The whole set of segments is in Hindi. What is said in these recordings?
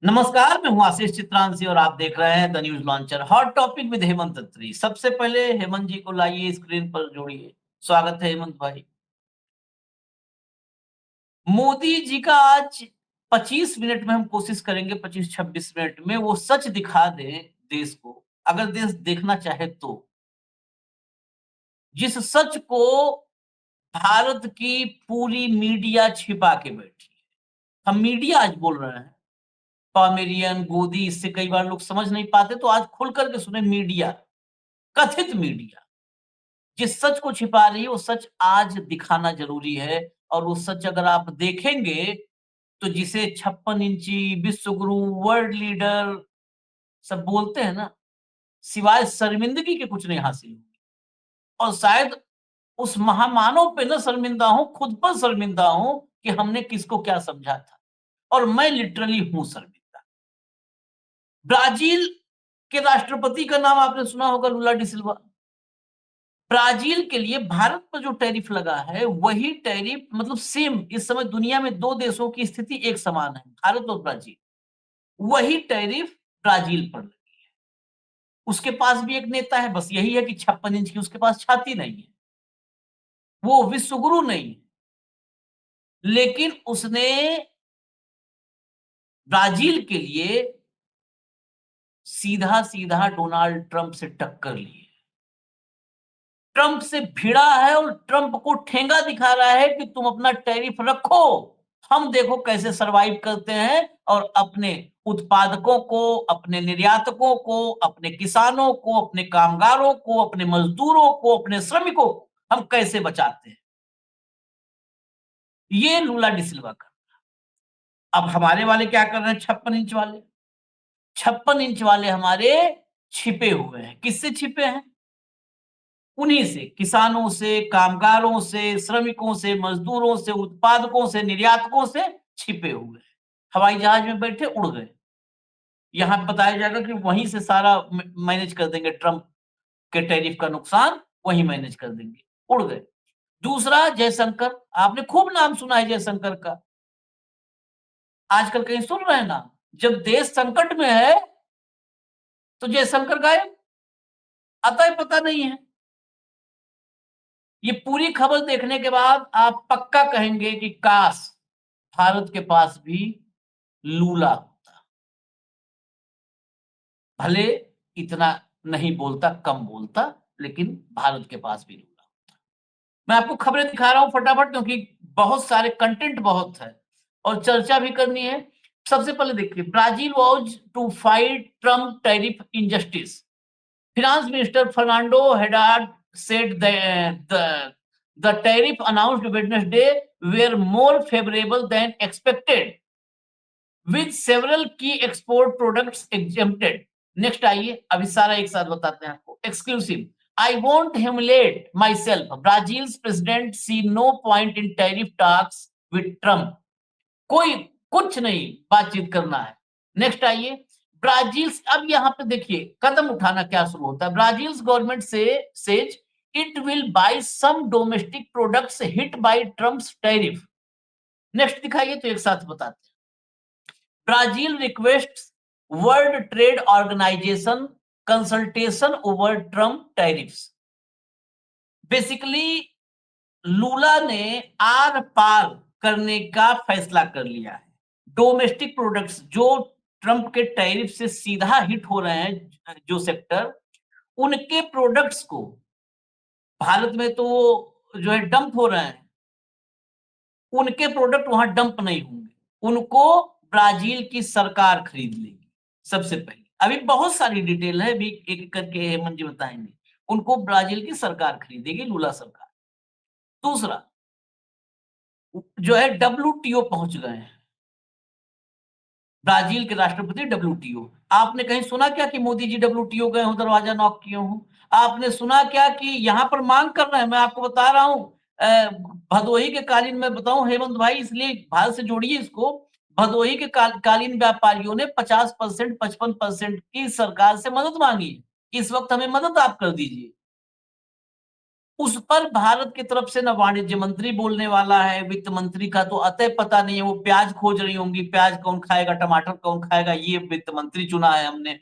नमस्कार, मैं हूँ आशीष चित्रांशी और आप देख रहे हैं the news launcher hot topic with Hemant Atri. सबसे पहले हेमंत जी को लाइए स्क्रीन पर जोड़िए। स्वागत है हेमंत भाई। मोदी जी का आज 25 मिनट में हम कोशिश करेंगे 25-26 मिनट में वो सच दिखा दें देश को, अगर देश देखना चाहे तो। जिस सच को भारत की पूरी मीडिया छिपा के बैठी है। हम मीडिया आज बोल रहे हैं। पॉमेरियन, गोदी इससे कई बार लोग समझ नहीं पाते तो आज खुल करके सुने मीडिया, कथित मीडिया जिस सच को छिपा रही है वो सच आज दिखाना जरूरी है। और वो सच अगर आप देखेंगे तो जिसे 56 इंची विश्व गुरु वर्ल्ड लीडर सब बोलते हैं ना, सिवाय शर्मिंदगी के कुछ नहीं हासिल हुआ। और शायद उस महामानव पे ना शर्मिंदा हूं, खुद पर शर्मिंदा हूं कि हमने किसको क्या समझा था। और मैं लिटरली हूं शर्मिंदा। ब्राजील के राष्ट्रपति का नाम आपने सुना होगा, लूला डी सिल्वा। ब्राजील के लिए भारत पर जो टैरिफ लगा है वही टैरिफ मतलब सेम इस समय दुनिया में 2 देशों की स्थिति एक समान है, भारत और ब्राजील। वही टैरिफ ब्राजील पर लगी है। उसके पास भी एक नेता है, बस यही है कि 56 इंच की उसके पास छाती नहीं है। वो विश्वगुरु नहीं है। लेकिन उसने ब्राजील के लिए सीधा-सीधा डोनाल्ड ट्रंप से टक्कर ली है। ट्रंप से भिड़ा है और ट्रंप को ठेंगा दिखा रहा है कि तुम अपना टैरिफ रखो, हम देखो कैसे सरवाइव करते हैं और अपने उत्पादकों को, अपने निर्यातकों को, अपने किसानों को, अपने कामगारों को, अपने मजदूरों को, अपने श्रमिकों को हम कैसे बचाते हैं। ये लूला डिसिल्वा का। अब हमारे वाले क्या कर रहे हैं? 56 इंच वाले, 56 इंच वाले हमारे छिपे हुए हैं। किससे छिपे हैं? उन्हीं से, किसानों से, कामगारों से, श्रमिकों से, मजदूरों से, उत्पादकों से, निर्यातकों से छिपे हुए हैं। हवाई जहाज में बैठे उड़ गए। यहाँ बताया जाएगा कि वहीं से सारा मैनेज कर देंगे, ट्रंप के टैरिफ का नुकसान वहीं मैनेज कर देंगे, उड़ गए। दूसरा जयशंकर, आपने खूब नाम सुना है जयशंकर का। आजकल कहीं सुन रहे हैं ना? जब देश संकट में है तो जयशंकर गायब, आता ही पता नहीं है। ये पूरी खबर देखने के बाद आप पक्का कहेंगे कि काश भारत के पास भी लूला होता। भले इतना नहीं बोलता, कम बोलता, लेकिन भारत के पास भी लूला होता। मैं आपको खबरें दिखा रहा हूं फटाफट क्योंकि बहुत सारे कंटेंट बहुत है और चर्चा भी करनी है। सबसे पहले देखिए, Brazil was to fight Trump tariff injustice. Finance Minister Fernando Haddad said the tariff announced Wednesday were more favorable than expected, with several key export products exempted. Next आइए, अभी सारा एक साथ बताते हैं आपको। Exclusive. I won't humiliate myself. Brazil's president see no point in tariff talks with Trump. कोई कुछ नहीं बातचीत करना है। नेक्स्ट आइए, ब्राजील। अब यहाँ पे देखिए कदम उठाना क्या शुरू होता है। ब्राजील गवर्नमेंट से says it will buy some domestic products hit by Trump's tariff. Next दिखाइए तो एक साथ बताते हैं। Brazil request World Trade Organization consultation over Trump tariffs. Basically Lula ने आर पार करने का फैसला कर लिया है। डोमेस्टिक प्रोडक्ट्स जो ट्रंप के टैरिफ से सीधा हिट हो रहे हैं, जो सेक्टर, उनके प्रोडक्ट्स को भारत में तो जो है डंप हो रहे हैं, उनके प्रोडक्ट वहां डंप नहीं होंगे। उनको ब्राजील की सरकार खरीद लेगी सबसे पहले। अभी बहुत सारी डिटेल है, अभी एक एक करके हेमंत जी बताएंगे। उनको ब्राजील की सरकार खरीदेगी, लूला सरकार। दूसरा जो है डब्ल्यूटीओ पहुंच गए हैं ब्राजील के राष्ट्रपति। डब्ल्यूटीओ, आपने कहीं सुना क्या कि मोदी जी डब्ल्यूटीओ गए हो, दरवाजा नॉक किए हो? आपने सुना क्या कि यहां पर मांग कर रहे हैं? मैं आपको बता रहा हूं, भदोही के कालीन में बताऊं हेमंत भाई, इसलिए भारत से जोड़िए इसको। भदोही के कालीन व्यापारियों ने 50%, 55% की सरकार से मदद मांगी। इस वक्त हमें मदद आप कर दीजिए। उस पर भारत की तरफ से ना वाणिज्य मंत्री बोलने वाला है, वित्त मंत्री का तो अतः पता नहीं है, वो प्याज खोज रही होंगी, प्याज कौन खाएगा, टमाटर कौन खाएगा, ये वित्त मंत्री चुना है हमने।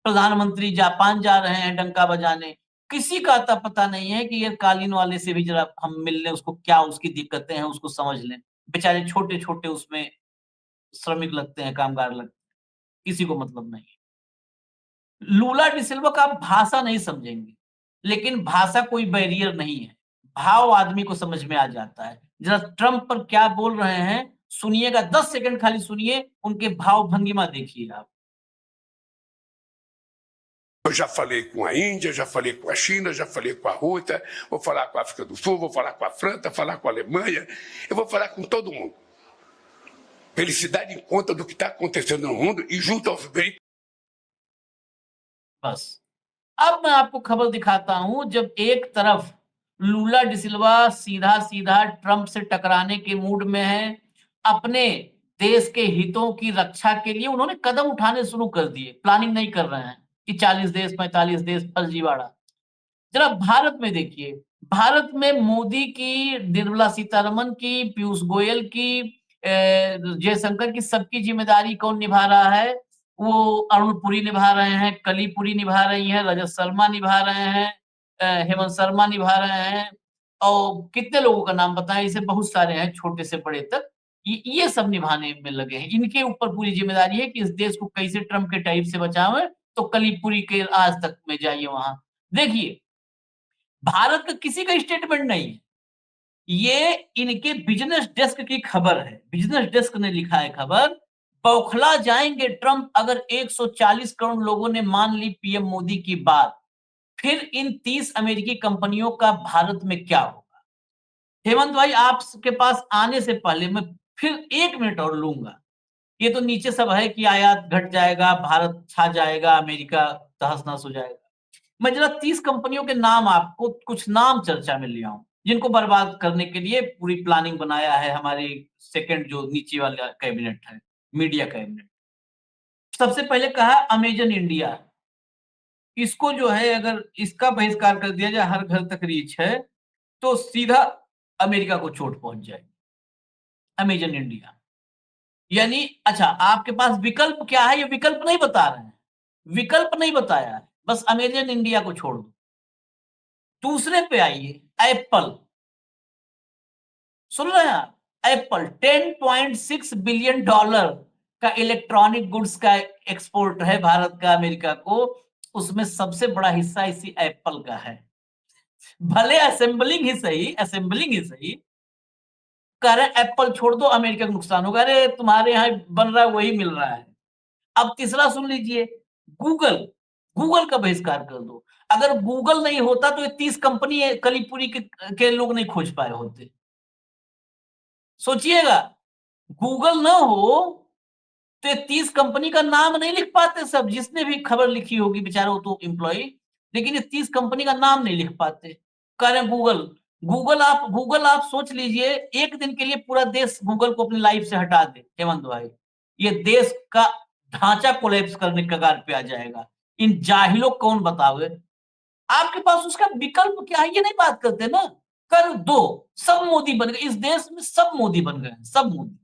प्रधानमंत्री जापान जा रहे हैं डंका बजाने, किसी का अता पता नहीं है कि ये कालीन वाले से भी जरा हम मिल लें, उसको क्या उसकी दिक्कतें हैं उसको समझ लें। बेचारे छोटे-छोटे उसमें श्रमिक लगते हैं, कामगार लगते हैं, किसी को मतलब नहीं है। लूला डी सिल्वा का आप भाषा नहीं समझेंगे, लेकिन भाषा कोई बैरियर नहीं है। भाव आदमी को समझ में आ जाता है। जरा ट्रम्प पर क्या बोल रहे हैं, सुनिएगा 10 सेकंड खाली सुनिए, उनके भाव भंगिमा देखिए आप। Eu já falei com a Índia, já falei com a China, já falei com a Rússia, vou falar com a África do Sul, vou falar com a França, falar com a Alemanha, eu vou falar com todo mundo. Para eles se darem conta do que está acontecendo no mundo e junto aos bem. बस। अब मैं आपको खबर दिखाता हूं, जब एक तरफ लूला डिसिल्वा सीधा-सीधा ट्रंप से टकराने के मूड में है, अपने देश के हितों की रक्षा के लिए उन्होंने कदम उठाने शुरू कर दिए, प्लानिंग नहीं कर रहे हैं कि 40 देश, 45 देश फर्जीवाड़ा। जरा भारत में देखिए, भारत में मोदी की, निर्मला सीतारमन की, पीयूष गोयल की, जयशंकर की, सबकी ज़िम्मेदारी कौन निभा रहा है? वो अरुण पुरी निभा रहे हैं, कली पुरी निभा रही हैं, रजत शर्मा निभा रहे हैं, हेमंत शर्मा निभा रहे हैं और कितने लोगों का नाम बताएँ, ऐसे बहुत सारे हैं छोटे से बड़े तक। ये सब निभाने में लगे हैं। इनके ऊपर पूरी ज़िम्मेदारी है कि इस देश को कैसे ट्रम्प के टाइप से बचावें, तो कली पुरी के आज तक में जाइए वहाँ। देखिए, भारत का किसी का स्टेटमेंट नहीं है। ये इनके बिज़नेस डेस्क की खबर है। बिज़नेस डेस्क ने लिखा है खबर, बौखला जाएँगे ट्रंप अगर 140 करोड़ लोगों ने मान ली पीएम मोदी की बात, फिर इन 30 अमेरिकी कंपनियों का भारत में क्या होगा? हेमंत भाई आपके पास आने से पहले मैं फिर 1 मिनट और लूँगा। ये तो नीचे सब है कि आयात घट जाएगा, भारत छा जाएगा, अमेरिका तहस-नहस हो जाएगा। मैं जरा 30 कंपनियों के नाम आपको कुछ नाम चर्चा में ले आऊँ, जिनको बर्बाद करने के लिए पूरी प्लानिंग बनाया है हमारी सेकंड जो नीचे वाला कैबिनेट है, मीडिया कैबिनेट। सबसे पहले कहा अमेज़न इंडिया, इसको जो है अगर इसका बहिष्कार कर दिया जाए, हर घर तक रीच है, तो सीधा अमेरिका को चोट पहुँच जाएगी। Amazon India. यानी अच्छा आपके पास विकल्प क्या है, ये विकल्प नहीं बता रहे हैं। विकल्प नहीं बताया है, बस अमेज़न इंडिया को छोड़ दो। दूसरे पे आइए, एप्पल। सुन रहे हैं आप? एप्पल 10.6 बिलियन डॉलर का इलेक्ट्रॉनिक गुड्स का एक्सपोर्ट है भारत का अमेरिका को, उसमें सबसे बड़ा हिस्सा इसी एप्पल का है। भले असेंबलिंग ही सही, कह रहे हैं एप्पल छोड़ दो अमेरिका को नुकसान होगा। अरे तुम्हारे यहाँ बन रहा है वही मिल रहा है। अब तीसरा सुन लीजिए, गूगल, गूगल का बहिष्कार कर दो। अगर गूगल नहीं होता तो ये 30 कंपनी कलीपुरी के लोग नहीं खोज पाए होते। सोचिएगा, गूगल ना हो तो ये 30 कंपनी का नाम नहीं लिख पाते सब, जिसने भी खबर लिखी होगी बेचारा वो तो एम्प्लॉई, लेकिन ये 30 कंपनी का नाम नहीं लिख पाते। कह रहे हैं गूगल, गूगल आप सोच लीजिए, एक दिन के लिए पूरा देश गूगल को अपनी लाइफ से हटा दे हेमंत भाई, ये देश का ढांचा कोलैप्स करने के कगार पे आ जाएगा। इन जाहिलों को कौन बतावे? आपके पास उसका विकल्प क्या है ये नहीं बात करते ना। कर दो, सब मोदी बन गए, इस देश में सब मोदी बन गए हैं, सब मोदी।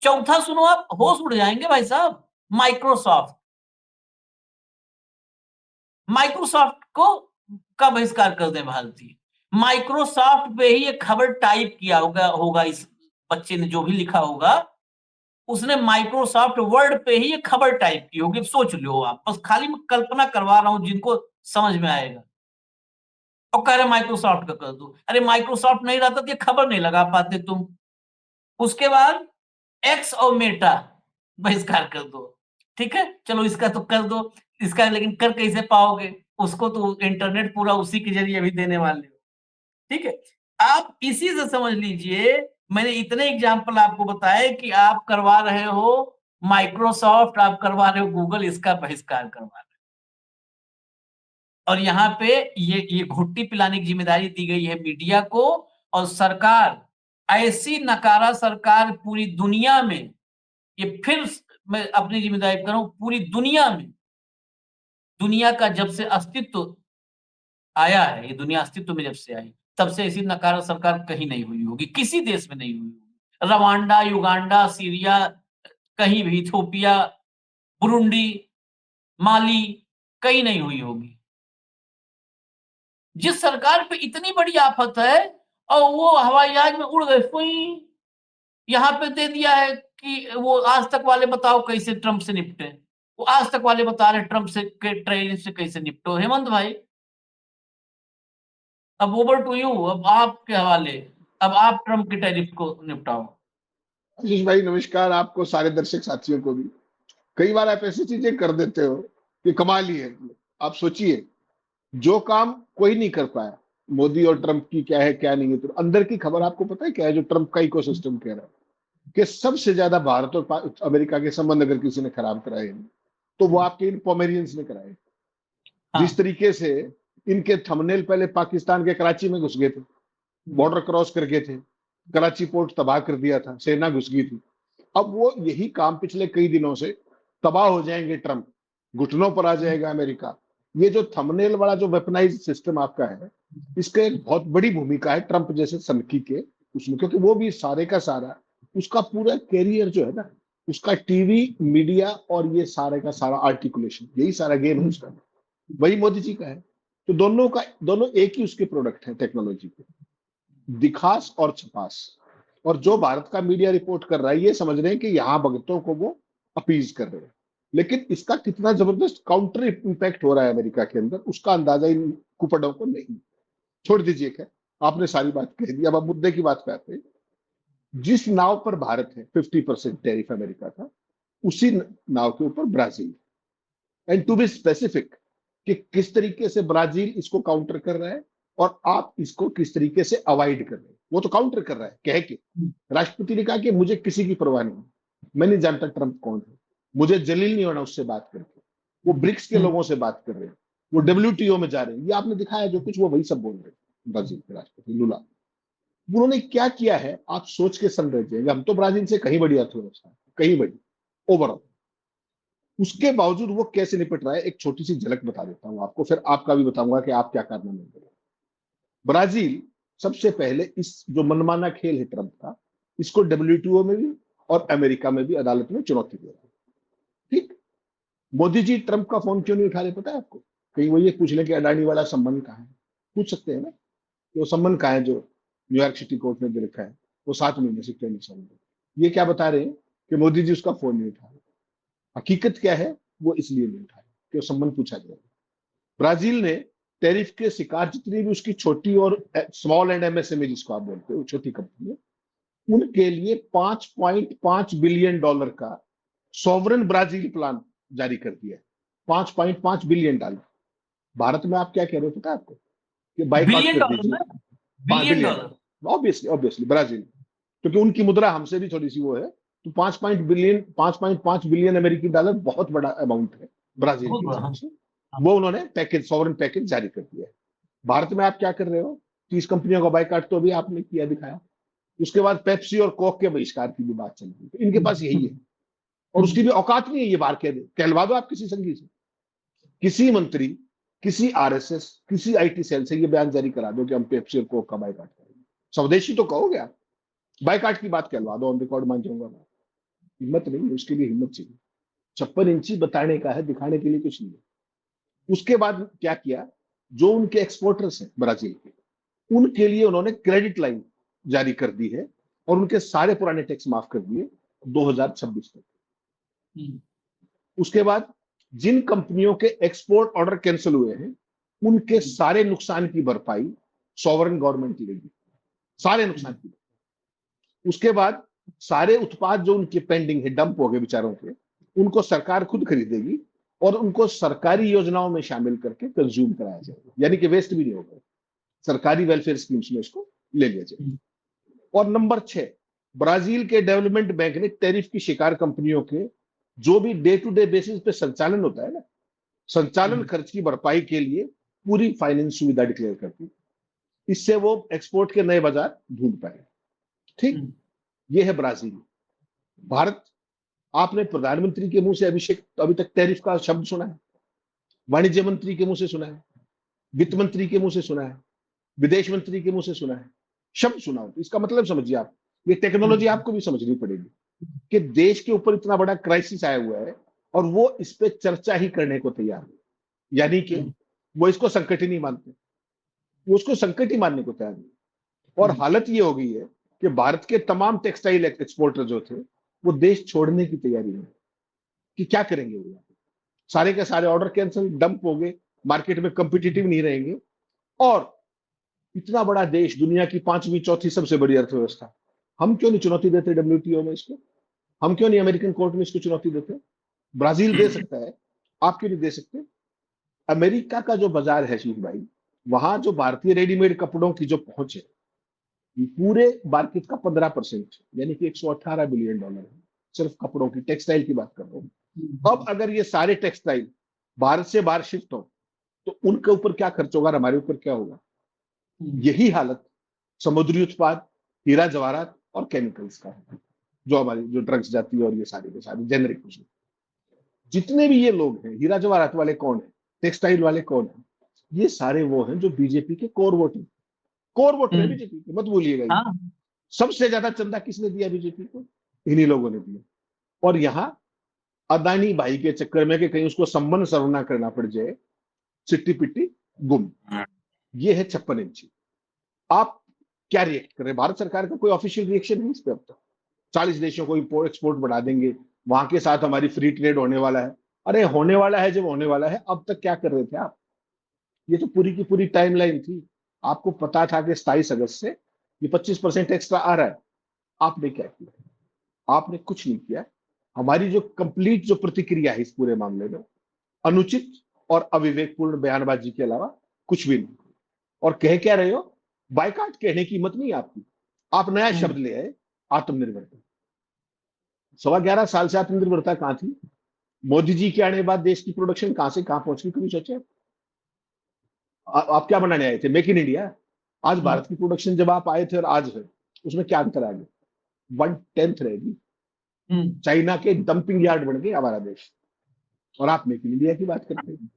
चौथा सुनो आप, होश उड़ जाएंगे भाई साहब, माइक्रोसॉफ्ट। माइक्रोसॉफ्ट को का बहिष्कार कर दें भारतीय। माइक्रोसॉफ्ट पे ही ये खबर टाइप किया होगा होगा इस बच्चे ने जो भी लिखा होगा, उसने माइक्रोसॉफ्ट वर्ड पे ही ये खबर टाइप की होगी। सोच लो आप, बस खाली मैं कल्पना करवा रहा हूँ जिनको समझ में आएगा। और कह रहे माइक्रोसॉफ्ट का कर दो। अरे माइक्रोसॉफ्ट नहीं रहता तो ये खबर नहीं लगा पाते तुम। उसके बाद एक्स और मेटा बहिष्कार कर दो। ठीक है? चलो इसका तो कर दो, इसका लेकिन कर कैसे पाओगे? उसको तो इंटरनेट पूरा उसी के ज़रिए भी देने वाले हो। ठीक है? आप इसी से समझ लीजिए, मैंने इतने एग्ज़ाम्पल आपको बताए कि आप करवा रहे हो माइक्रोसॉफ्ट, आप करवा रहे हो गूगल, इसका बहिष्कार करवा रहे हो। और यहाँ पे ये घुट्टी पिलाने की ज़िम्मेदारी दी गई है मीडिया को और सरकार, ऐसी नकारा सरकार पूरी दुनिया में, ये फिर मैं अपनी ज़िम्मेदारी कर रहा हूँ, पूरी दुनिया में, दुनिया का जब से अस्तित्व आया है, ये दुनिया अस्तित्व में जब से आई, तब से ऐसी नकार सरकार कहीं नहीं हुई होगी, किसी देश में नहीं हुई होगी। रवांडा, युगांडा, सीरिया, कहीं भी इथियोपिया, बुरुंडी, माली, कहीं नहीं हुई होगी। जिस सरकार पे इतनी बड़ी आफत है और वो हवाई जहाज में उड़ गए, फुई, यहाँ पे दे दिया है कि वो आज तक वाले बताओ कैसे ट्रंप से निपटे। वो आज तक वाले बता रहे ट्रंप से के ट्रेन से कैसे निपटो। हेमंत भाई, अब ओवर टू यू, अब आपके हवाले, अब आप ट्रंप के टैरिफ को निपटाओ। आशीष भाई नमस्कार, आपको सारे दर्शक साथियों को भी। कई बार आप ऐसी चीजें कर देते हो कि कमाल ही है। आप सोचिए, जो काम कोई नहीं कर पाया, मोदी और ट्रंप की क्या है क्या नहीं है, तो अंदर की खबर आपको पता है क्या है? जो ट्रंप का इकोसिस्टम कह रहा है कि सबसे ज्यादा भारत और अमेरिका के संबंध अगर किसी ने खराब कराए हैं, तो वो आपके इन पोमेरियंस ने कराए। हाँ। जिस तरीके से इनके थंबनेल पहले पाकिस्तान के कराची में घुस गए थे, बॉर्डर क्रॉस करके थे, कराची पोर्ट तबाह कर दिया था, सेना घुस गई थी। अब वो यही काम पिछले कई दिनों से, तबाह हो जाएंगे ट्रंप, घुटनों पर आ जाएगा अमेरिका। ये जो थंबनेल वाला जो वेपनाइज सिस्टम आपका है, इसका एक बहुत बड़ी भूमिका है ट्रंप जैसे सनकी के उसमें, क्योंकि वो भी सारे का सारा उसका पूरा कैरियर जो है ना, उसका टीवी, मीडिया और ये सारे का सारा आर्टिकुलेशन, यही सारा गेम है उसका, वही मोदी जी का है। तो दोनों एक ही उसके प्रोडक्ट है टेक्नोलॉजी के, दिखास और छपास। और जो भारत का मीडिया रिपोर्ट कर रहा है, ये समझ रहे हैं कि यहाँ भगतों को वो अपीज कर रहे हैं, लेकिन इसका कितना जबरदस्त काउंटर इम्पैक्ट हो रहा है अमेरिका के अंदर, उसका अंदाजा इन कुपड़ों को नहीं। छोड़ दीजिए, क्या आपने सारी बात कह दी, अब आप मुद्दे की बात करते हैं। जिस नाव पर भारत है 50% टैरिफ अमेरिका का, उसी नाव के ऊपर Brazil, and to be specific कि किस तरीके से ब्राजील इसको काउंटर कर रहा है और आप इसको किस तरीके से अवॉइड कर रहे हैं। वो तो काउंटर कर रहा है कह के, राष्ट्रपति ने कहा कि मुझे किसी की परवाह नहीं, मैं नहीं जानता ट्रंप कौन है, मुझे जलील नहीं होना उससे बात करके। वो ब्रिक्स के लोगों से बात कर रहे हैं, वो WTO में जा रहे हैं, ये आपने दिखाया जो कुछ, वो वही सब बोल रहे हैं। ब्राजील के राष्ट्रपति लुला, उन्होंने क्या किया है आप सोच के समझ जाएंगे। हम तो ब्राजील से कहीं बड़ी अर्थव्यवस्था, कहीं बड़ी ओवरऑल, उसके बावजूद वो कैसे निपट रहा है, एक छोटी सी झलक बता देता हूं आपको, फिर आपका भी बताऊंगा कि आप क्या कारनामे करें। ब्राजील सबसे पहले इस जो मनमाना खेल है ट्रंप का, इसको WTO में भी और अमेरिका में भी अदालत में चुनौती दे रहा है। ठीक, मोदी जी ट्रंप का फोन क्यों नहीं उठा रहे पता है आपको? कहीं वो ये पूछ ले कि अडानी वाला संबंध कहाँ है, पूछ सकते हैं ना कि वो संबंध कहाँ है जो न्यूयॉर्क सिटी कोर्ट ने दे रखा है, वो 7 महीने से क्यों नहीं संबंध। ये क्या बता रहे हैं कि मोदी जी उसका फोन नहीं उठा रहे। हकीकत क्या है, वो इसलिए नहीं उठाए कि वो संबंध पूछा जाए। ब्राजील ने टैरिफ के शिकार जितनी भी उसकी छोटी और स्मॉल एंड MSME जिसको आप बोलते हो, छोटी कंपनी, उनके लिए $5.5 बिलियन का सॉवरन ब्राजील प्लान जारी कर दिया है। $5.5 बिलियन। भारत में आप क्या कह रहे हो पता है आपको? कि बाइकआउट कर दीजिए। बिलियन $5 डॉलर, ऑब्वियसली ब्राजील, क्योंकि उनकी मुद्रा हमसे भी थोड़ी सी वो है, तो 5.5 बिलियन अमेरिकी डॉलर बहुत बड़ा अमाउंट है ब्राजील के हिसाब से। वो उन्होंने पैकेज, सॉवरन पैकेज जारी कर दिया है। भारत में आप क्या कर रहे हो? 30 कंपनियों का बाइकाट तो अभी आपने किया, दिखाया। उसके बाद पेप्सी और कोक के बहिष्कार की भी बात चल रही है। तो इनके पास यही है, और उसकी भी औकात नहीं है ये बार कह दे, कहलवा दो आप किसी संघी से, किसी मंत्री, किसी RSS, किसी IT सेल से ये बयान जारी करा दो कि हम पेप्सी और कोक का बाइकाट करेंगे। स्वदेशी तो कहोगे आप, बाइकाट की बात कहलवा दो, ऑन रिकॉर्ड मान जाऊंगा मैं। हिम्मत नहीं है, उसके लिए हिम्मत चाहिए। 56 इंची बताने का है, दिखाने के लिए कुछ नहीं है। उसके बाद क्या किया, जो उनके एक्सपोर्टर्स हैं ब्राजील के, उनके लिए उन्होंने क्रेडिट लाइन जारी कर दी है और उनके सारे पुराने टैक्स माफ कर दिए 2026 तक। उसके बाद जिन कंपनियों के एक्सपोर्ट ऑर्डर कैंसिल हुए हैं, उनके सारे नुकसान की भरपाई सॉवरन गवर्नमेंट लेगी, सारे नुकसान की। उसके बाद सारे उत्पाद जो उनके पेंडिंग है, डंप हो गए बेचारों के, उनको सरकार खुद खरीदेगी और उनको सरकारी योजनाओं में शामिल करके कंज्यूम कराया जाएगा, यानी कि वेस्ट भी नहीं होगा, सरकारी वेलफेयर स्कीम्स में इसको ले लिया जाएगा। और नंबर 6, ब्राजील के डेवलपमेंट बैंक ने टैरिफ की शिकार कंपनियों के जो भी डे टू डे बेसिस पे संचालन होता है ना, संचालन खर्च की भरपाई के लिए पूरी फाइनेंस सुविधा डिक्लेयर करती, इससे वो एक्सपोर्ट के नए बाजार ढूंढ पाए। ठीक, ये है ब्राजील। भारत, आपने प्रधानमंत्री के मुंह से अभिषेक अभी तक टैरिफ का शब्द सुना है? वाणिज्य मंत्री के मुंह से सुना है? वित्त मंत्री के मुंह से सुना है? विदेश मंत्री के मुंह से सुना है, शब्द सुना हो। तो इसका मतलब समझिए आप, ये टेक्नोलॉजी आपको भी समझनी पड़ेगी कि देश के ऊपर इतना बड़ा क्राइसिस आया हुआ है और वो इस पे चर्चा ही करने को तैयार है, यानी कि वो इसको संकट ही नहीं मानते, वो उसको संकट ही मानने को तैयार नहीं। और हालत ये हो गई है कि भारत के तमाम टेक्सटाइल एक्सपोर्टर जो थे वो देश छोड़ने की तैयारी में, कि क्या करेंगे वो, सारे के सारे ऑर्डर कैंसिल, डंप हो गए, मार्केट में कंपिटिटिव नहीं रहेंगे। और इतना बड़ा देश, दुनिया की 5वीं 4थी सबसे बड़ी अर्थव्यवस्था, हम क्यों नहीं चुनौती देते WTO में इसको? हम क्यों नहीं अमेरिकन कोर्ट में इसको चुनौती देते? ब्राजील दे सकता है, आप क्यों नहीं दे सकते? अमेरिका का जो बाजार है शीख भाई, वहां जो भारतीय रेडीमेड कपड़ों की जो पहुंच है, पूरे मार्केट का 15%, यानी कि $118 बिलियन है, सिर्फ कपड़ों की, टेक्सटाइल की बात कर रहा हूं। अब अगर ये सारे टेक्सटाइल भारत से बाहर शिफ्ट हो तो उनके ऊपर क्या खर्च होगा और हमारे ऊपर क्या होगा? यही हालत समुद्री उत्पाद, हीरा जवाहरात और केमिकल्स का है, जो हमारी जो ड्रग्स जाती है और ये सारी के सारे जेनरिक, जितने भी ये लोग हैं, हीरा जवाहरात वाले कौन है, टेक्सटाइल वाले कौन है? ये सारे वो हैं जो बीजेपी के कोर वोटर है बीजेपी के, मत भूलिएगा। हाँ, सबसे ज्यादा चंदा किसने दिया बीजेपी को? इन्हीं लोगों ने दिया। और यहाँ अदानी भाई के चक्कर में कि कहीं उसको सम्मान सर्वना करना पड़ जाए, चिट्टी पिट्टी गुम। ये है 56 इंची। आप क्या रिएक्ट कर रहे हैं? भारत सरकार का कोई ऑफिशियल रिएक्शन है इस पे अब तक? 40 देशों को इम्पोर्ट एक्सपोर्ट बढ़ा देंगे, वहां के साथ हमारी फ्री ट्रेड होने वाला है। अरे होने वाला है, जब होने वाला है, अब तक क्या कर रहे थे आप? ये तो पूरी की पूरी टाइमलाइन थी, आपको पता था कि 27 अगस्त से ये 25% एक्स्ट्रा आ रहा है। आपने क्या किया? आपने कुछ नहीं किया। हमारी जो कंप्लीट जो प्रतिक्रिया है इस पूरे मामले में, अनुचित और अविवेकपूर्ण बयानबाजी के अलावा कुछ भी नहीं। और कह क्या रहे हो? बायकाट कहने की हिम्मत नहीं आपकी। आप नया शब्द ले आए, आत्मनिर्भरता। 11.25 साल से आत्मनिर्भरता कहां थी? मोदी जी के आने के बाद देश की प्रोडक्शन कहां से कहां पहुंच गई, कभी सोचे? आप क्या बनाने आए थे? Make in India. आज भारत की प्रोडक्शन जब आप आए थे और आज है, उसमें क्या अंतर आ गया? 1/10 रहेगी। चाइना के डंपिंग यार्ड बन गए हमारा देश, और आप मेक इन इंडिया की बात करते हैं।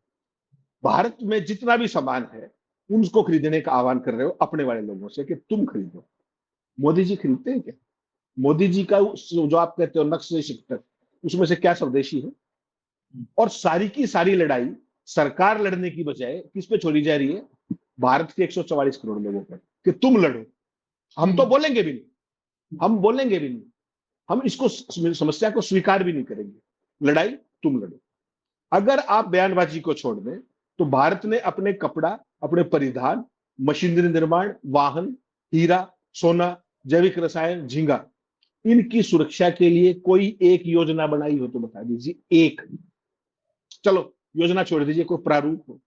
भारत में जितना भी सामान है उनको खरीदने का आह्वान कर रहे हो अपने वाले लोगों से कि तुम खरीदो। मोदी जी खरीदते हैं क्या? मोदी जी का जो आप कहते हो नक्शे शिफ्टर, उसमें से क्या स्वदेशी है? और सारी की सारी लड़ाई सरकार लड़ने की बजाय किस पे छोड़ी जा रही है? भारत के 144 करोड़ लोगों पर, कि तुम लड़ो। हम तो बोलेंगे भी नहीं, हम बोलेंगे भी नहीं, हम इसको समस्या को स्वीकार भी नहीं करेंगे। लड़ाई तुम लड़ो। अगर आप बयानबाजी को छोड़ दें तो भारत ने अपने कपड़ा, अपने परिधान, मशीनरी निर्माण, वाहन, हीरा, सोना, जैविक रसायन, झींगा, इनकी सुरक्षा के लिए कोई एक योजना बनाई हो तो बता दीजिए। एक, चलो योजना छोड़ दीजिए, कोई प्रारूप हो,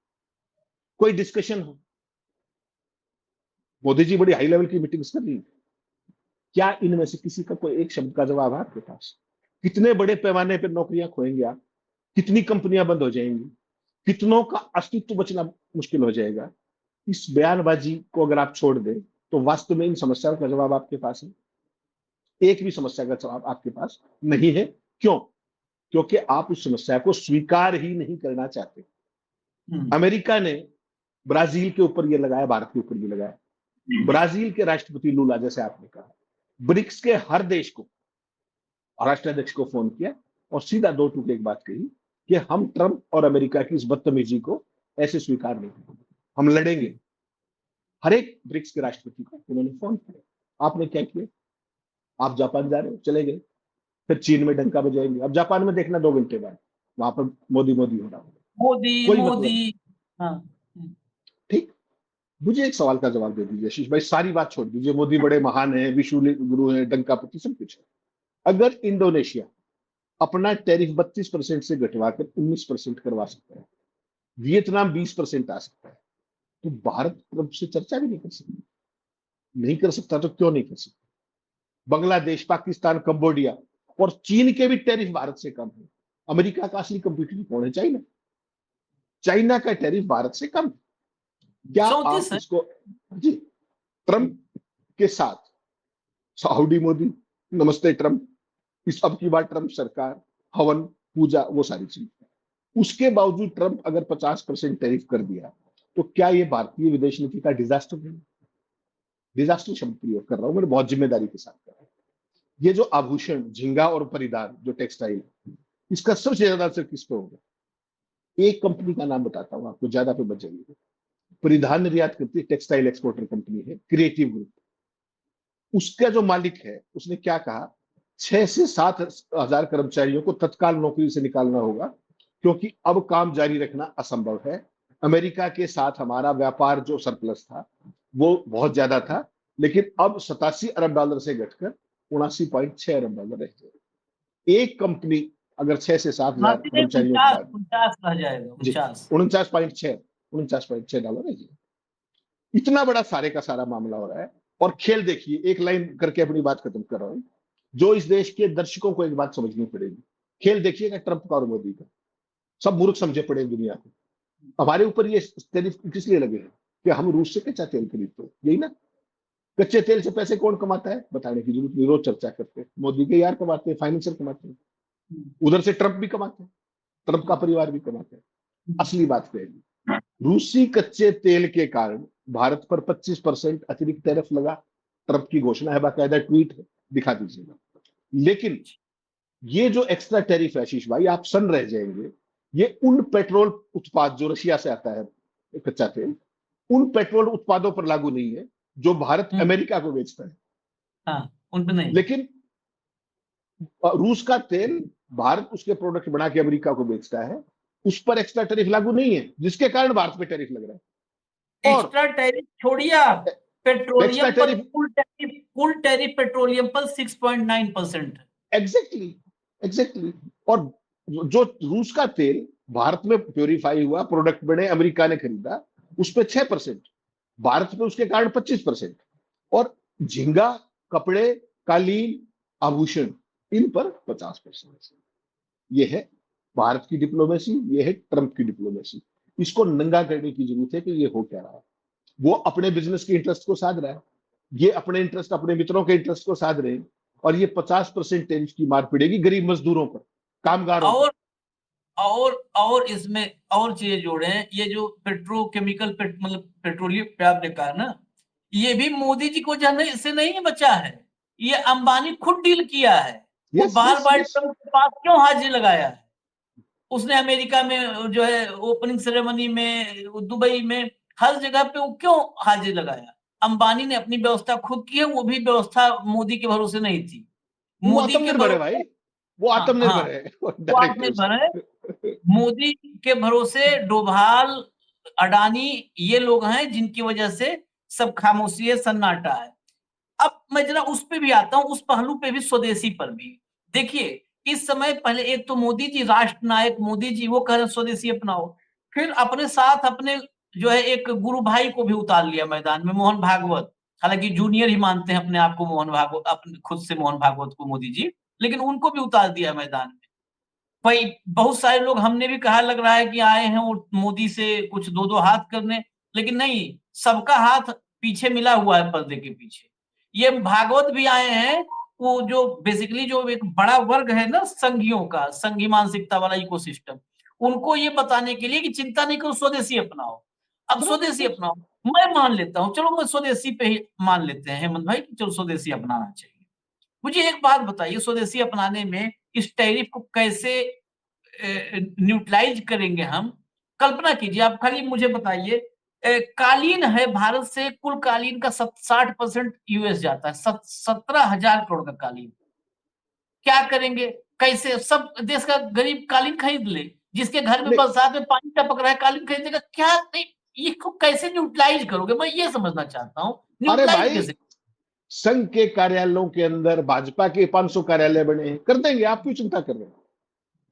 कोई डिस्कशन हो। मोदी जी बड़ी हाई लेवल की मीटिंग्स कर रही है, क्या इनमें से किसी का कोई एक शब्द का जवाब है आपके पास? कितने बड़े पैमाने पर नौकरियां खोएंगे आप? कितनी कंपनियां बंद हो जाएंगी? कितनों का अस्तित्व बचना मुश्किल हो जाएगा? इस बयानबाजी को अगर आप छोड़ दें तो वास्तव में इन समस्याओं का जवाब आपके पास है? एक भी समस्या का जवाब आपके पास नहीं है। क्यों? क्योंकि आप उस समस्या को स्वीकार ही नहीं करना चाहते। अमेरिका ने ब्राजील के ऊपर ये लगाया, भारत के ऊपर भी लगाया। ब्राजील के राष्ट्रपति लूला, जैसे आपने कहा, ब्रिक्स के हर देश को, राष्ट्राध्यक्ष को फोन किया और सीधा 2 टूक एक बात कही कि हम ट्रंप और अमेरिका की इस बदतमीजी को ऐसे स्वीकार नहीं करेंगे, हम लड़ेंगे। हर एक ब्रिक्स के राष्ट्रपति को उन्होंने फोन किया। आपने क्या किया? आप जापान जा रहे हो, चले गए, फिर चीन में डंका बजाएंगे। अब जापान में देखना 2 घंटे बाद वहां पर मोदी मोदी हो रहा होगा, मोदी कोई मोदी। मतलब। हाँ, ठीक, मुझे एक सवाल का जवाब दे दीजिए आशीष भाई, सारी बात छोड़ दीजिए, मोदी बड़े महान है, विश्व गुरु है, डंकापति सब कुछ है। अगर इंडोनेशिया अपना टैरिफ 32% से घटवाकर 19% करवा सकता है, वियतनाम 20% आ सकता है, तो भारत ट्रंप से चर्चा भी नहीं कर सकता। नहीं कर सकता तो क्यों नहीं कर सकता? बांग्लादेश, पाकिस्तान, कंबोडिया और चीन के भी टैरिफ भारत से कम है। अमेरिका का असली कंपटीटर कौन है? चाइना। चाइना का टैरिफ भारत से कम है। क्या आप 34 है। इसको, जी, ट्रंप के साथ साउदी मोदी, नमस्ते ट्रंप, इस अब की बार ट्रंप सरकार, हवन पूजा, वो सारी चीज, उसके बावजूद ट्रंप अगर 50% टैरिफ कर दिया तो क्या ये भारतीय विदेश नीति का डिजास्टर नहीं? डिजास्टर शब्द प्रयोग कर रहा हूं, मैंने बहुत जिम्मेदारी के साथ कर रहा हूं। ये जो आभूषण, झिंगा और परिधान, जो टेक्सटाइल, इसका सबसे ज्यादा असर किस पे होगा? एक कंपनी का नाम बताता हूं आपको, ज्यादा पे बच जाएंगे। परिधान निर्यात करती है, टेक्सटाइल एक्सपोर्टर कंपनी है क्रिएटिव ग्रुप। उसका जो मालिक है उसने क्या कहा, 6 से 7 हजार कर्मचारियों को तत्काल नौकरी से निकालना होगा, क्योंकि अब काम जारी रखना असंभव है। अमेरिका के साथ हमारा व्यापार जो सरप्लस था वो बहुत ज्यादा था, लेकिन अब 87 अरब डॉलर से घटकर 79.6 अरब डॉलर रह गए। एक कंपनी अगर 6 से 7 हजार नहीं, कर्मचारियों के बाद 49 रह जाएगा, जी 49। 49.6 डॉलर है जी। इतना बड़ा सारे का सारा मामला हो रहा है। और खेल देखिए, एक लाइन करके अपनी बात खत्म कर रहा हूं, जो इस देश के दर्शकों को एक बात समझनी पड़ेगी। खेल देखिएगा ट्रंप का और मोदी का, सब मूर्ख समझे पड़े दुनिया को। हमारे ऊपर ये टैरिफ किस लिए लगे हैं कि हम रूस से कच्चा तेल खरीदते हैं, यही ना? कच्चे तेल से पैसे कौन कमाता है बताने की जरूरत नहीं, रोज चर्चा करते हैं। मोदी के यार कमाते हैं, फाइनेंशियल कमाते हैं, उधर से ट्रंप भी कमाते हैं, ट्रंप का परिवार भी कमाते हैं। असली बात कहेगी, रूसी कच्चे तेल के कारण भारत पर 25% अतिरिक्त टैरिफ लगा। ट्रंप की घोषणा है, बाकायदा ट्वीट है, दिखा दीजिएगा। लेकिन ये जो एक्स्ट्रा टैरिफ है आशीष भाई, आप सन रह जाएंगे, ये उन पेट्रोल उत्पाद जो रशिया से आता है कच्चा तेल, उन पेट्रोल उत्पादों पर लागू नहीं है जो भारत अमेरिका को बेचता है। हाँ, उन पे नहीं। लेकिन रूस का तेल भारत उसके प्रोडक्ट बना के अमेरिका को बेचता है, उस पर एक्स्ट्रा टैरिफ लागू नहीं है, जिसके कारण भारत पे टैरिफ लग रहा है। और एक्स्ट्रा टैरिफ छोड़िए आप, पेट्रोलियम एक्स्ट्रा पर टैरिफ, कुल टैरिफ पेट्रोलियम पर 6.9%। एग्जैक्टली। और जो रूस का तेल भारत में प्योरीफाई हुआ प्रोडक्ट बने, अमेरिका ने खरीदा, उस पर 6%, भारत पे उसके कारण 25%। और झींगा, कपड़े, कालीन, आभूषण, इन पर 50%। ये है भारत की डिप्लोमेसी, ये है ट्रंप की डिप्लोमेसी। इसको नंगा करने की जरूरत है कि ये हो क्या रहा है। वो अपने बिजनेस के इंटरेस्ट को साध रहा है, ये अपने इंटरेस्ट, अपने मित्रों के इंटरेस्ट को साध रहे हैं। और ये 50% टैरिफ की मार पड़ेगी गरीब मजदूरों पर, कामगारों पर। और इसमें और चीजें जोड़े हैं, ये जो पेट्रोकेमिकल मतलब पेट्रोलियम पे आपने कहा ना, ये भी मोदी जी को जानने इससे नहीं बचा है, ये अंबानी खुद डील किया है। वो बार बार ट्रंप के पास क्यों हाजिर लगाया है? उसने अमेरिका में जो है ओपनिंग सेरेमनी में, दुबई में, हर जगह पे वो क्यों हाजिर लगाया? अंबानी ने अपनी व्यवस्था खुद की है, वो भी व्यवस्था मोदी के भरोसे नहीं थी। वो मोदी के आत्मनिर्भर है भाई, भरोसे, वो हाँ, आत्मनिर्भर है वो डायरेक्ट आत्मनिर्भर है। मोदी के भरोसे डोभाल, अडानी, ये लोग हैं जिनकी वजह से सब खामोशी है, सन्नाटा है। अब मैं जरा उस पे भी आता हूं, उस पहलू पे भी, स्वदेशी पर भी। देखिए, इस समय पहले एक तो मोदी जी, राष्ट्र नायक मोदी जी, वो कह रहे हैं स्वदेशी अपनाओ, फिर अपने साथ अपने जो है एक गुरु भाई को भी उतार लिया मैदान में, मोहन भागवत। हालांकि जूनियर ही मानते हैं अपने आप को मोहन भागवत, अपने खुद से मोहन भागवत को मोदी जी, लेकिन उनको भी उतार दिया मैदान में। भाई बहुत सारे लोग, हमने भी कहा, लग रहा है कि आए हैं वो मोदी से कुछ दो दो हाथ करने, लेकिन नहीं, सबका हाथ पीछे मिला हुआ है, पर्दे के पीछे। ये भागवत भी आए हैं, वो जो बेसिकली जो एक बड़ा वर्ग है ना संघियों का, संघी मानसिकता वाला इकोसिस्टम, उनको ये बताने के लिए कि चिंता नहीं करो, स्वदेशी अपनाओ। अब स्वदेशी अपनाओ, मैं मान लेता हूँ, चलो मैं स्वदेशी पे ही मान लेते हैं हेमंत भाई, चलो स्वदेशी अपनाना चाहिए। मुझे एक बात बताइए, स्वदेशी अपनाने में इस टैरिफ को कैसे न्यूट्रलाइज करेंगे हम? कल्पना कीजिए, आप खाली मुझे बताइए, कालीन है, भारत से कुल कालीन का 60% यूएस जाता है, 17,000 करोड़ का कालीन। क्या करेंगे? कैसे सब देश का गरीब कालीन खरीद ले? जिसके घर में बरसात में पानी टपक रहा है, कालीन खरीदेगा क्या? नहीं, इसको कैसे न्यूट्रलाइज करोगे? मैं ये समझना चाहता हूँ, अरे न्यूट्रलाइज भाई, कैसे? संघ के कार्यालयों के अंदर भाजपा के 500 कार्यालय बने हैं, कर देंगे। आप क्यों चिंता कर रहे हैं?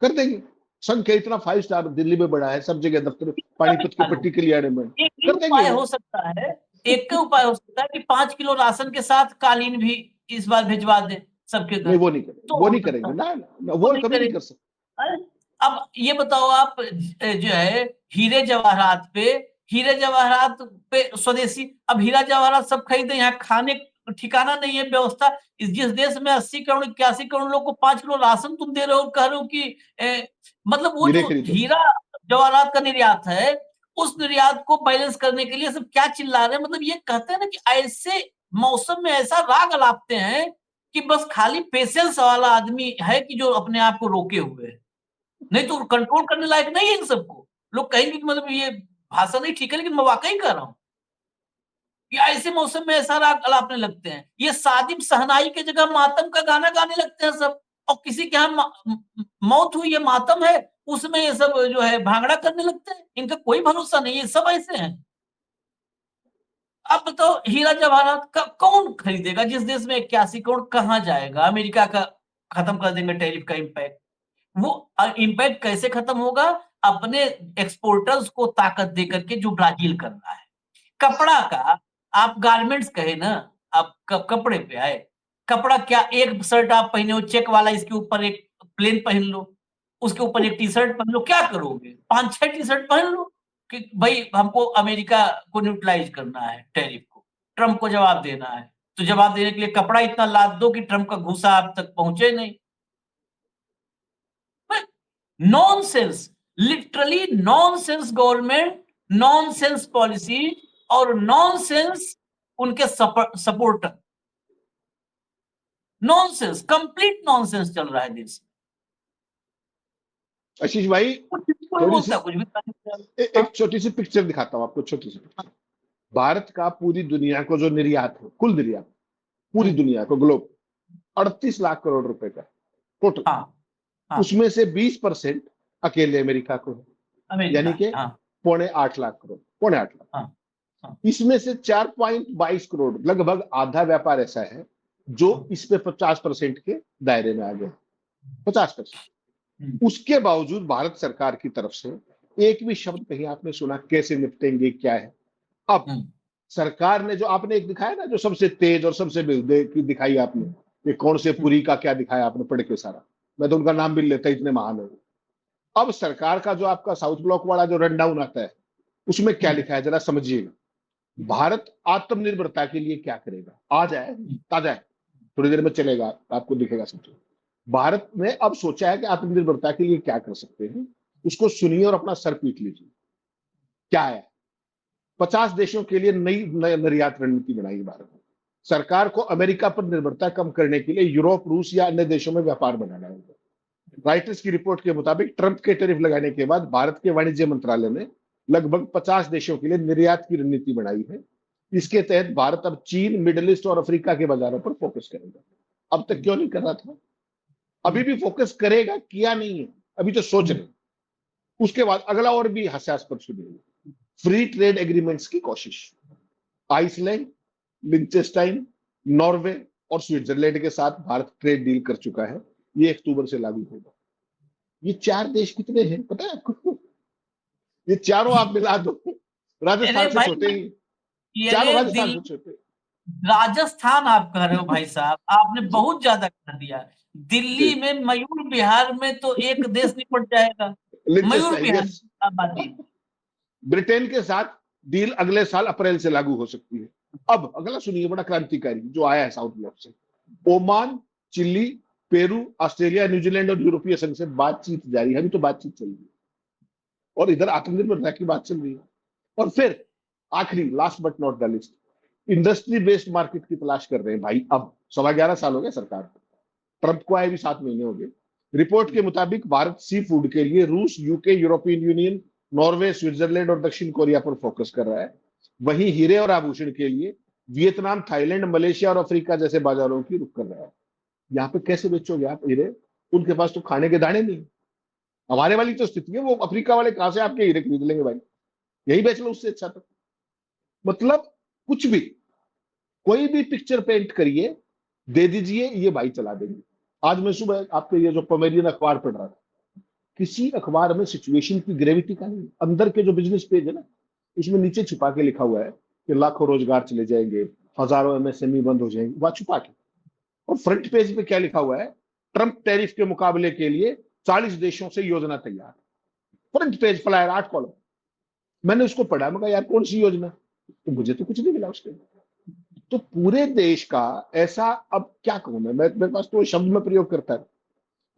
कर देंगे। संघ के इतना 5 स्टार दिल्ली में बड़ा है, सब जगह दफ्तर, पानीपत की पट्टी कल्याण में, एक ही कर देंगे उपाय वो। हो सकता है, एक ही उपाय हो सकता है कि 5 किलो राशन के साथ कालीन भी इस बार भिजवा दें सबके घर। नहीं, वो नहीं करेंगे, तो वो हो नहीं सकता करेंगे, है, ना वो वो नहीं कभी नहीं करेंगे। कर सकते। अरे, अब ये बताओ आप, जो है हीरे जवाहरात पे, हीरे जवाहरात पे स्वदेशी, अब हीरा जवाहरात सब खरीदे, यहाँ खाने ठिकाना नहीं है व्यवस्था। जिस देश में 80 करोड़ 81 करोड़ लोग को 5 किलो राशन तुम दे रहे हो, कह रहे हो कि मतलब वो हीरे जो खरीदो। हीरा जवाहरात का निर्यात है, उस निर्यात को बैलेंस करने के लिए सब क्या चिल्ला रहे हैं, मतलब ये कहते हैं ना कि ऐसे मौसम में ऐसा राग अलापते हैं कि बस खाली पेशेंस वाला आदमी है कि जो अपने आप को रोके हुए है, नहीं तो कंट्रोल करने लायक नहीं है इन सबको। लोग कहेंगे कि मतलब ये भाषा नहीं ठीक है, लेकिन मैं वाकई कह रहा हूँ कि ऐसे मौसम में ऐसा राग अलापने लगते हैं। ये शादी शहनाई की जगह मातम का गाना गाने लगते हैं सब, और किसी के यहाँ मौत हुई है, मातम है, उसमें ये सब जो है भांगड़ा करने लगते हैं। इनका कोई भरोसा नहीं है, सब ऐसे हैं। अब बताओ हीरा जवाहरात का कौन खरीदेगा? जिस देश में 81 करोड़ कहाँ जाएगा? अमेरिका का खत्म कर देंगे टैरिफ का इम्पैक्ट। वो इम्पैक्ट कैसे खत्म होगा? अपने एक्सपोर्टर्स को ताकत दे करके, जो ब्राजील कर रहा है। कपड़ा का आप गारमेंट्स कहे ना, आप कपड़े पे आए। कपड़ा क्या, एक शर्ट आप पहने हो चेक वाला, इसके ऊपर एक प्लेन पहन लो, उसके ऊपर एक टी-शर्ट पहन लो, क्या करोगे? 5-6 टी-शर्ट पहन लो कि भाई हमको अमेरिका को न्यूट्रलाइज करना है, टैरिफ को, ट्रम्प को जवाब देना है। तो जवाब देने के लिए कपड़ा इतना लाद दो कि ट्रम्प का घूसा आप तक पहुंचे नहीं। Nonsense, literally nonsense government, nonsense policy और नॉनसेंस उनके सपोर्टर। नॉनसेंस, कंप्लीट नॉनसेंस चल रहा है देश में। आशीष भाई कोई थोड़ी सी बोलता कुछ भी एक छोटी सी पिक्चर दिखाता हूँ आपको, छोटी सी पिक्चर। भारत का पूरी दुनिया को जो निर्यात है, कुल निर्यात पूरी दुनिया को, ग्लोब 38 लाख करोड़ रुपए का टोटल, हाँ, हाँ, उसमें से 20% अकेले अमेरिका को है, यानी अमेरिका, कि हाँ, 7.25 करोड़, 7.25 लाख। हाँ, हाँ, इसमें से 4.22 करोड़, लगभग आधा व्यापार ऐसा है जो इस पे 50% के दायरे में आ गया, 50%। उसके बावजूद भारत सरकार की तरफ से एक भी शब्द कहीं आपने सुना कैसे निपटेंगे, क्या है? अब सरकार ने जो आपने एक दिखाया ना, जो सबसे तेज और सबसे की दिखाई आपने, ये कौन से पुरी का क्या दिखाया आपने पढ़ के सारा, मैं तो उनका नाम भी लेता, इतने महान है। अब सरकार का जो आपका साउथ ब्लॉक वाला जो रन डाउन आता है, उसमें क्या लिखा है जरा समझिएगा। भारत आत्मनिर्भरता के लिए क्या करेगा, आज है, ताजा है, थोड़ी देर में चलेगा, आपको दिखेगा सब। भारत ने अब सोचा है कि आत्मनिर्भरता के लिए क्या कर सकते हैं, उसको सुनिए और अपना सर पीट लीजिए। क्या है? 50 देशों के लिए नई निर्यात रणनीति बनाई भारत ने। सरकार को अमेरिका पर निर्भरता कम करने के लिए यूरोप, रूस या अन्य देशों में व्यापार बनाना होगा। राइटर्स की रिपोर्ट के मुताबिक ट्रंप के टैरिफ लगाने के बाद भारत के वाणिज्य मंत्रालय ने लगभग 50 देशों के लिए निर्यात की रणनीति बनाई है। इसके तहत भारत अब चीन, मिडिल ईस्ट और अफ्रीका के बाजारों पर फोकस करेगा। अब तक क्यों नहीं कर रहा था? अभी भी फोकस करेगा, किया नहीं है, अभी तो सोच रहे। उसके बाद अगला और भी हास्यास्पद सुनिए, फ्री ट्रेड एग्रीमेंट्स की कोशिश। आइसलैंड, लिंचेस्टाइन, नॉर्वे और स्विट्जरलैंड के साथ भारत ट्रेड डील कर चुका है, ये अक्टूबर से लागू होगा। ये 4 देश कितने हैं पता है आपको? ये चारों आप मिला दो, राजस्थान से छोटे ही, चारों राजस्थान से छोटे। राजस्थान आप कह रहे हो भाई साहब, आपने बहुत ज्यादा कर दिया। दिल्ली में, मयूर विहार में तो एक देश निपट जाएगा। मयूर विहार आबादी। ब्रिटेन के साथ डील अगले साल अप्रैल से लागू हो सकती है। अब अगला सुनिए, बड़ा क्रांतिकारी जो आया है साउथ ब्लॉक से। Oman, Chile, Peru, Australia, New Zealand और यूरोपीय संघ से बातचीत जारी है। अभी तो बातचीत चल रही है और इधर आत्मनिर्भरता की बात चल रही है। और फिर आखिरी, last but not the list, industry based market की तलाश कर रहे हैं भाई। अब 11.25 साल हो गए सरकार को, ट्रंप को आए भी 7 महीने हो गए। रिपोर्ट के मुताबिक भारत सी फूड के लिए रूस, UK, European union, Norway, Switzerland और दक्षिण कोरिया पर फोकस कर रहा है। वहीं हीरे और आभूषण के लिए वियतनाम, थाईलैंड, मलेशिया और अफ्रीका जैसे बाजारों की रुख कर रहा है। यहाँ पे कैसे बेचोगे आप हीरे? उनके पास तो खाने के दाने नहीं। हमारे वाली तो स्थिति है, वो अफ्रीका वाले कहां से आपके हीरे खरीद लेंगे भाई? यही बेच लो उससे अच्छा। तो मतलब कुछ भी, कोई भी पिक्चर पेंट करिए, दे दीजिए, ये भाई चला देंगे। आज मैं सुबह आपके ये जो पोमेरियन अखबार पढ़ रहा था, किसी अखबार में सिचुएशन की ग्रेविटी का नहीं, अंदर के जो बिजनेस पेज है ना, इसमें नीचे छुपा के लिखा हुआ है कि लाखों रोजगार चले जाएंगे, हजारों एमएसएमई बंद हो जाएंगे, वहां छुपा के। और फ्रंट पेज पे क्या लिखा हुआ है? ट्रंप टैरिफ के मुकाबले के लिए 40 देशों से योजना तैयार। Front page flyer 8 column. मैंने उसको पढ़ा, मैं कहा यार कौन सी योजना? तो मुझे तो कुछ नहीं मिला उसके। तो पूरे देश का ऐसा, अब क्या कहूं मैं, मेरे पास तो शब्द में प्रयोग करता है,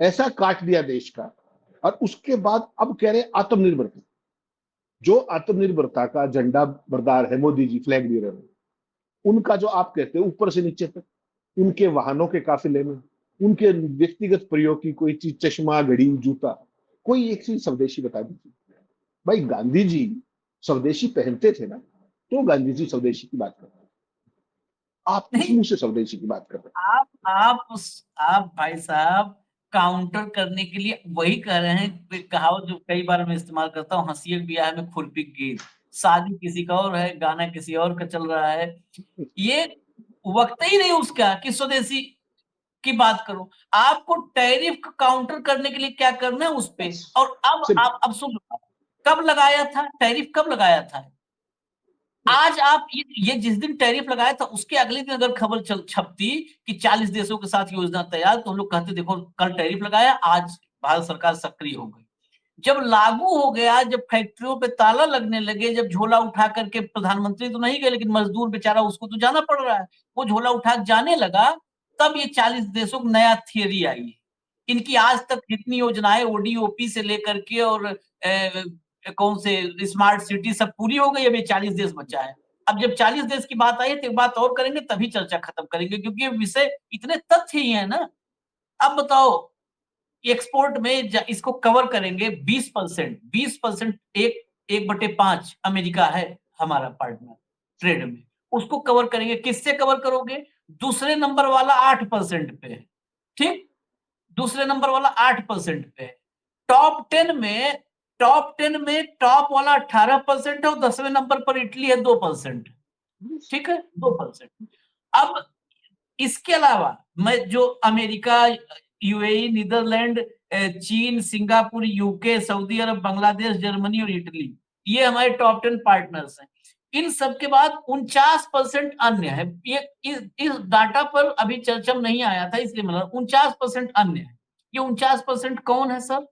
ऐसा काट दिया देश का। और उसके बाद अब कह रहे आत्मनिर्भर। जो आत्मनिर्भरता का झंडा बरदार है, मोदी जी फ्लैग बेरर है, उनका जो आप कहते हैं ऊपर से नीचे तक, उनके वाहनों के काफिले में, उनके व्यक्तिगत प्रयोग की कोई चीज, चश्मा, घड़ी, जूता, कोई एक चीज स्वदेशी बता दीजिए। भाई गांधी जी स्वदेशी पहनते थे ना, तो गांधी जी स्वदेशी की बात कर रहे हैं। आप किस नहीं, मुंह से स्वदेशी की बात कर रहे आप भाई साहब काउंटर करने के लिए वही कह रहे हैं, एक कहावत जो कई बार मैं इस्तेमाल करता हूँ, हंसी ब्याह में खुरपी गीत, शादी किसी का और है, गाना किसी और का चल रहा है। ये वक्त ही नहीं उसका कि स्वदेशी की बात करो। आपको टैरिफ का काउंटर करने के लिए क्या करना है उस पे। हैं? और अब सिर्फ आप अब सुन लो, कब लगाया था टैरिफ, कब लगाया था? आज आप ये जिस दिन टैरिफ लगाया था उसके अगले दिन अगर खबर छपती कि 40 देशों के साथ योजना तैयार, तो हम लोग कहते देखो कल टैरिफ लगाया, आज भारत सरकार सक्रिय हो गई। जब लागू हो गया, जब फैक्ट्रियों पे ताला लगने लगे, जब झोला उठा करके, प्रधानमंत्री तो नहीं गए लेकिन मजदूर बेचारा उसको तो जाना पड़ रहा है, वो झोला उठा जाने लगा, तब ये 40 देशों को नया थियरी आई है। इनकी आज तक जितनी योजनाएं ओडीओपी से लेकर के और कौन से स्मार्ट सिटी सब पूरी हो गई, अब ये 40 देश बचा है। अब जब 40 देश की बात आई है तो एक बात और करेंगे, तभी चर्चा खत्म करेंगे, क्योंकि ये विषय इतने तथ्य ही है ना। अब बताओ, एक्सपोर्ट में इसको कवर करेंगे 20%, 20% 1/5 अमेरिका है हमारा पार्टनर ट्रेड में, उसको कवर करेंगे। किससे कवर करोगे? दूसरे नंबर वाला 8% पे है, ठीक? दूसरे नंबर वाला 8% पे है। टॉप 10 में टॉप वाला 18% है और 10वें नंबर पर इटली है 2%, ठीक है, 2%। अब इसके अलावा मैं जो अमेरिका, यूएई, नीदरलैंड, चीन, सिंगापुर, यूके, सऊदी अरब, बांग्लादेश, जर्मनी और इटली, ये हमारे टॉप 10 पार्टनर्स हैं। इन सब के बाद 49% अन्य है। ये इस डाटा पर अभी चर्चा में नहीं आया था, इसलिए मतलब 49% अन्य है। ये 49% कौन है सर?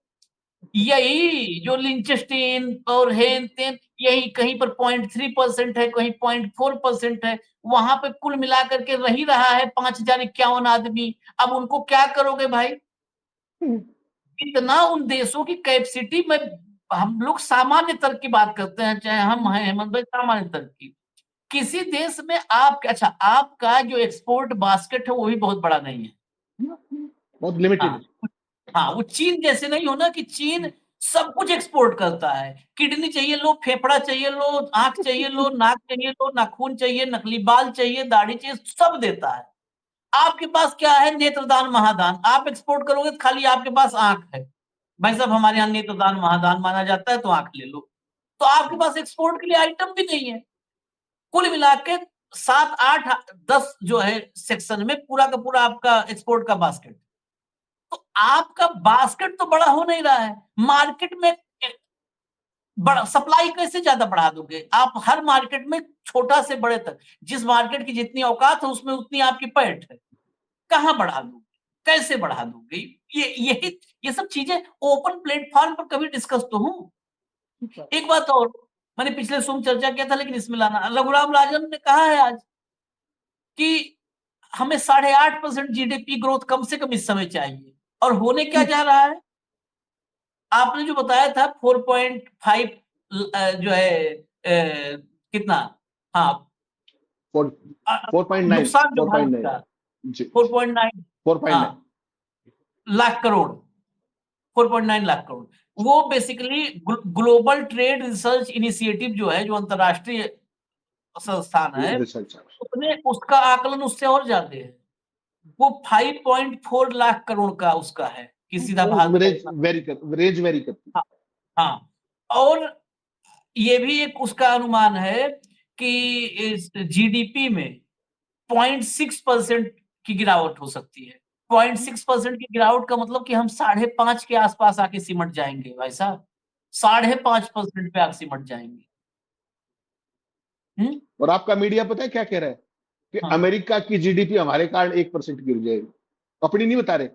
यही जो लिंचेस्टीन और हेन तेन, यही कहीं पर 0.3% है, कहीं 0.4% है। वहां पे कुल मिलाकर के रही रहा है 5,051 आदमी। अब उनको क्या करोगे भाई? इतना उन देशों की कैपेसिटी में, हम लोग सामान्य तर्क की बात करते हैं, चाहे हम हैं हेमंत भाई, सामान्य तर्क की। किसी देश में आप, अच्छा, आपका जो एक्सपोर्ट बास्केट है वो भी बहुत बड़ा नहीं है। बहुत लिमिटेड हाँ, है। हाँ, वो चीन जैसे नहीं हो ना, कि चीन सब कुछ एक्सपोर्ट करता है। किडनी चाहिए लो, फेफड़ा चाहिए लो, आंख चाहिए लो, नाक चाहिए लो, नाखून चाहिए, नकली बाल चाहिए, दाढ़ी चाहिए, सब देता है। आपके पास क्या है? नेत्रदान महादान। आप एक्सपोर्ट करोगे तो खाली आपके पास आंख है, भाई साहब हमारे यहाँ नेत्रदान महादान माना जाता है, तो आंख ले लो। तो आपके पास एक्सपोर्ट के लिए आइटम भी नहीं है। कुल मिला के 7, 8, 10 जो है सेक्शन में पूरा का पूरा आपका एक्सपोर्ट का बास्केट। तो आपका बास्केट तो बड़ा हो नहीं रहा है, मार्केट में बड़ा सप्लाई कैसे ज्यादा बढ़ा दोगे आप? हर मार्केट में छोटा से बड़े तक, जिस मार्केट की जितनी औकात है उसमें उतनी आपकी पैठ है, कहाँ बढ़ा दोगे? कैसे बढ़ा दोगे? ये सब चीजें ओपन प्लेटफॉर्म पर कभी डिस्कस तो हो। एक बात और, मैंने पिछले सोम चर्चा किया था लेकिन इसमें लाना, रघुराम राजन ने कहा है आज कि हमें 8.5% जीडीपी ग्रोथ कम से कम इस समय चाहिए, और होने क्या जा रहा है? आपने जो बताया था 4.5 जो है कितना, हाँ, 4.9, नुकसान जो भारत 4.9 का जी, 4.9, 4.9। हाँ, लाख करोड़, 4.9 लाख करोड़। वो basically global trade research initiative जो है, जो अंतरराष्ट्रीय संस्थान है, रिसर्च। उसने उसका आकलन उससे और ज्यादा है। वो 5.4 लाख करोड़ का उसका है कि सीधा भारत का इतना। रेंज वेरी करती हाँ, हाँ। और ये भी एक उसका अनुमान है कि जीडीपी में 0.6% की गिरावट हो सकती है। 0.6% की गिरावट का मतलब कि हम 5.5 के आसपास आके सिमट जाएंगे भाई साहब, 5.5% पे आके सिमट जाएंगे। और आपका मीडिया पता है क्या कह रहा है कि हाँ। अमेरिका की जीडीपी हमारे कारण 1% गिर जाएगी। अपनी नहीं बता रहे,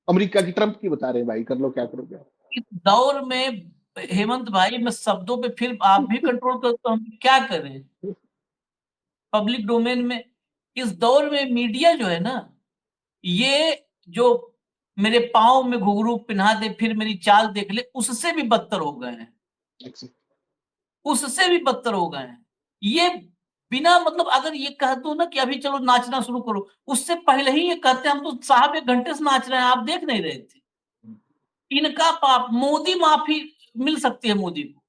अमेरिका की, ट्रंप की बता रहे हैं। भाई कर लो क्या करोगे। इस दौर में हेमंत भाई, मैं शब्दों पे फिर आप भी कंट्रोल करते हो, हम क्या करें पब्लिक डोमेन में? इस दौर में मीडिया जो है ना, ये जो मेरे पाँव में घुंघरू पिन्हा दे फिर मेरी चाल देख ले, उससे भी बदतर हो गए हैं। उससे भी बदतर हो गए हैं। ये बिना मतलब अगर ये कह दो ना कि अभी चलो नाचना शुरू करो, उससे पहले ही ये कहते हैं हम तो साहब 1 घंटे से नाच रहे हैं, आप देख नहीं रहे थे। इनका पाप, मोदी माफी मिल सकती है मोदी को,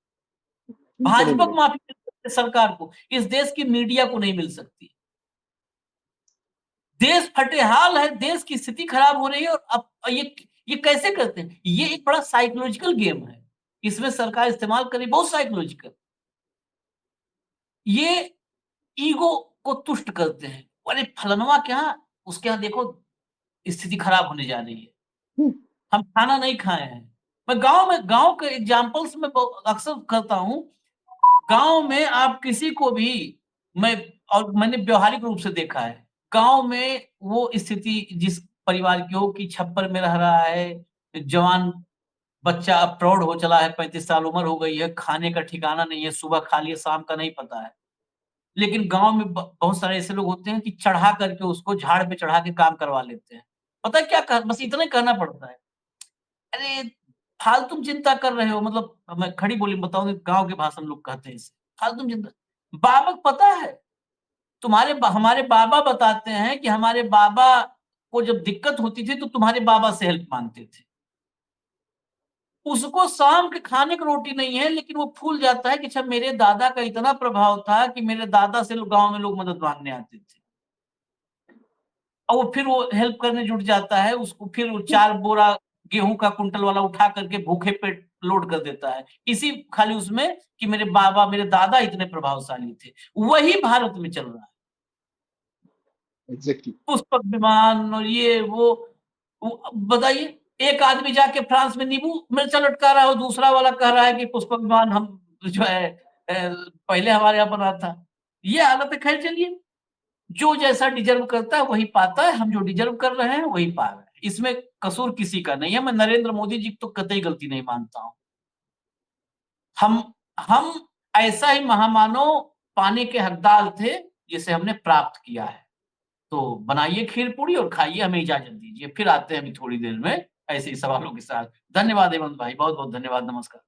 क्यों नहीं भाजपा को मिलेगी? माफी मिल सकती है सरकार को, इस देश की मीडिया को नहीं मिल सकती। देश फटेहाल है, देश की स्थिति खराब हो रही है और अब ये कैसे करते हैं? ये एक बड़ा साइकोलॉजिकल गेम है। इसमें सरकार इस्तेमाल करे बहुत साइकोलॉजिकल। ये ईगो को तुष्ट करते हैं। अरे फलनवा के यहाँ उसके यहाँ देखो स्थिति खराब होने जा रही है। हम्म, हम खाना नहीं खाए हैं। मैं गाँव के एग्जांपल्स में अक्सर करता हूँ। गाँव में आप किसी को भी मैं और मैंने व्यावहारिक रूप से देखा है। गाँव में वो स्थिति जिस परिवार की हो कि छप्पर में रह रहा है, जवान बच्चा अब प्रौढ़ हो चला है, 35 साल उम्र हो गई है, खाने का ठिकाना नहीं है, सुबह खा लिया, शाम का नहीं पता है। लेकिन गाँव में बहुत सारे ऐसे लोग होते हैं कि चढ़ा करके उसको झाड़ पे चढ़ा के काम करवा लेते हैं। पता है क्या बस इतना ही कहना पड़ता है। अरे! फालतू चिंता कर रहे हो मतलब मैं खड़ी बोली में बताऊँ गाँव की भाषा में लोग कहते हैं इसे। फालतू चिंता बाबा को पता है, हमारे बाबा बताते हैं कि हमारे बाबा को जब दिक्कत होती थी तो तुम्हारे बाबा से हेल्प माँगते थे। उसको शाम के खाने को रोटी नहीं है लेकिन वो फूल जाता है कि अच्छा मेरे दादा का इतना प्रभाव था कि मेरे दादा से गाँव में लोग मदद माँगने आते थे। और वो फिर वो हेल्प करने जुट जाता है, उसको फिर वो 4 बोरा गेहूँ का कुंटल वाला उठा करके भूखे पेट लोड कर देता है। इसी खाली उसमें कि मेरे दादा इतने प्रभावशाली थे। वही भारत में चल रहा है। एग्जैक्टली। पुष्पक विमान और ये वो बताइए एक आदमी जाके फ्रांस में नींबू मिर्चा लटका रहा है और दूसरा वाला कह रहा है कि पुष्पक विमान हम जो है पहले हमारे यहाँ बना था। ये हालत है। खैर चलिए, जो जैसा डिज़र्व करता है वही पाता है, हम जो डिज़र्व कर रहे हैं वही पा रहे हैं। इसमें कसूर किसी का नहीं है, मैं नरेंद्र मोदी जी की तो कतई गलती नहीं मानता हूँ। हम ऐसा ही महामानव पाने के हकदार थे, जिसे हमने प्राप्त किया है। तो बनाइए खीर-पूरी और खाइए, हमें इजाज़त दीजिए। फिर आते हैं अभी थोड़ी देर में ऐसे ही सवालों के साथ। धन्यवाद हेमंत भाई, बहुत-बहुत धन्यवाद, नमस्कार।